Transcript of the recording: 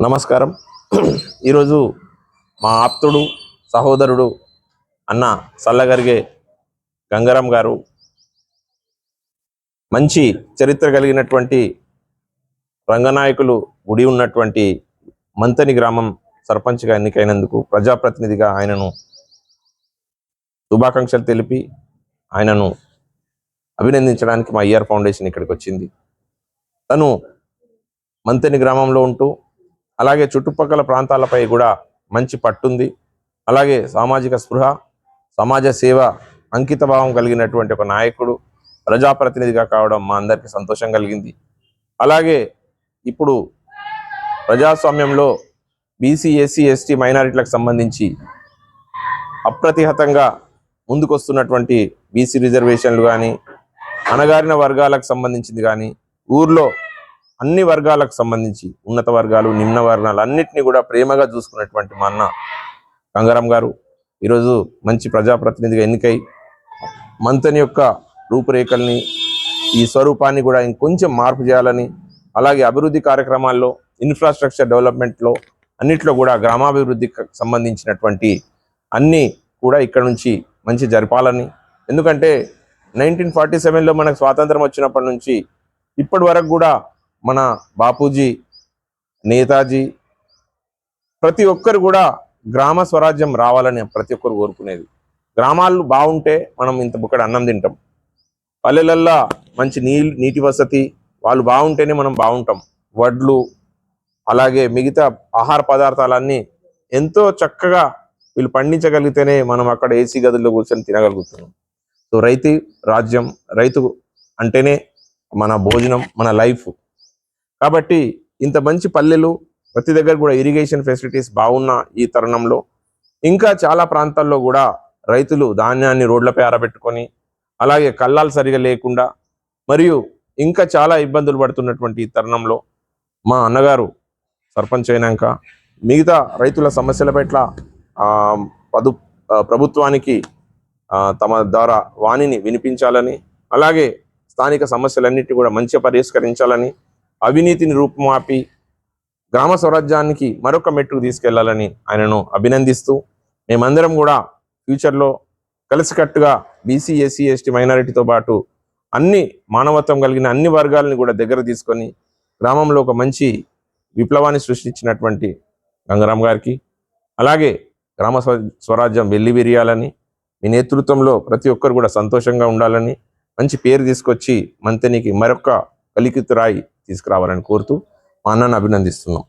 నమస్కారం. ఈరోజు మా ఆప్తుడు సహోదరుడు అన్న సల్లగరిగే గంగారాం గారు మంచి చరిత్ర కలిగినటువంటి రంగనాయకులు గుడి ఉన్నటువంటి మంతని గ్రామం సర్పంచ్గా ఎన్నికైనందుకు ప్రజాప్రతినిధిగా ఆయనను శుభాకాంక్షలు తెలిపి ఆయనను అభినందించడానికి మా IR ఫౌండేషన్ ఇక్కడికి వచ్చింది. తను మంతని గ్రామంలో ఉంటూ అలాగే చుట్టుపక్కల ప్రాంతాలపై కూడా మంచి పట్టుంది. అలాగే సామాజిక స్పృహ, సమాజ సేవ, అంకిత భావం కలిగినటువంటి ఒక నాయకుడు ప్రజాప్రతినిధిగా కావడం మా అందరికీ సంతోషం కలిగింది. అలాగే ఇప్పుడు ప్రజాస్వామ్యంలో BC, SC, ST మైనారిటీలకు సంబంధించి అప్రతిహతంగా ముందుకొస్తున్నటువంటి BC రిజర్వేషన్లు కానీ, అణగారిన వర్గాలకు సంబంధించింది కానీ, ఊర్లో అన్ని వర్గాలకు సంబంధించి ఉన్నత వర్గాలు, నిమ్న వర్గాలు అన్నిటినీ కూడా ప్రేమగా చూసుకున్నటువంటి మా అన్న గంగారాం గారు ఈరోజు మంచి ప్రజాప్రతినిధిగా ఎన్నికై మంతని యొక్క రూపురేఖల్ని, ఈ స్వరూపాన్ని కూడా ఇంకొంచెం మార్పు చేయాలని, అలాగే అభివృద్ధి కార్యక్రమాల్లో, ఇన్ఫ్రాస్ట్రక్చర్ డెవలప్మెంట్లో అన్నిట్లో కూడా గ్రామాభివృద్ధికి సంబంధించినటువంటి అన్నీ కూడా ఇక్కడ నుంచి మంచి జరపాలని. ఎందుకంటే 1947లో మనకు స్వాతంత్రం వచ్చినప్పటి నుంచి ఇప్పటి వరకు కూడా మన బాపూజీ, నేతాజీ ప్రతి ఒక్కరు కూడా గ్రామ స్వరాజ్యం రావాలని ప్రతి ఒక్కరు కోరుకునేది. గ్రామాలు బాగుంటే మనం ఇంత బుక్కడి అన్నం తింటాం. పల్లెలల్లో మంచి నీటి వసతి వాళ్ళు బాగుంటేనే మనం బాగుంటాం. వడ్లు అలాగే మిగతా ఆహార పదార్థాలన్నీ ఎంతో చక్కగా వీళ్ళు పండించగలిగితేనే మనం అక్కడ AC గదుల్లో కూర్చొని తినగలుగుతున్నాం. సో రైతు రాజ్యం, రైతు అంటేనే మన భోజనం, మన లైఫ్. కాబట్టి ఇంత మంచి పల్లెలు, ప్రతి దగ్గర కూడా ఇరిగేషన్ ఫెసిలిటీస్ బాగున్న ఈ తరుణంలో ఇంకా చాలా ప్రాంతాల్లో కూడా రైతులు ధాన్యాన్ని రోడ్లపై ఆరబెట్టుకొని, అలాగే కల్లాలు సరిగా లేకుండా మరియు ఇంకా చాలా ఇబ్బందులు పడుతున్నటువంటి ఈ తరుణంలో మా అన్నగారు సర్పంచ్ అయినాక మిగతా రైతుల సమస్యల పట్ల ప్రభుత్వానికి తమ ద్వారా వాణిని వినిపించాలని, అలాగే స్థానిక సమస్యలన్నిటి కూడా మంచిగా పరిష్కరించాలని, అవినీతిని రూపుమాపి గ్రామ స్వరాజ్యానికి మరొక మెట్టుకు తీసుకెళ్లాలని ఆయనను అభినందిస్తూ, మేమందరం కూడా ఫ్యూచర్లో కలిసికట్టుగా BC, SC, ST మైనారిటీతో పాటు అన్ని మానవత్వం కలిగిన అన్ని వర్గాలని కూడా దగ్గర తీసుకొని గ్రామంలో ఒక మంచి విప్లవాన్ని సృష్టించినటువంటి గంగారాం గారికి, అలాగే గ్రామ స్వరాజ్యం వెల్లివిరియాలని, మీ నేతృత్వంలో ప్రతి ఒక్కరు కూడా సంతోషంగా ఉండాలని, మంచి పేరు తీసుకొచ్చి మంతనికి మరొక కలికితురాయి తీసుకురావాలని కోరుతూ మా అన్నను అభినందిస్తున్నాం.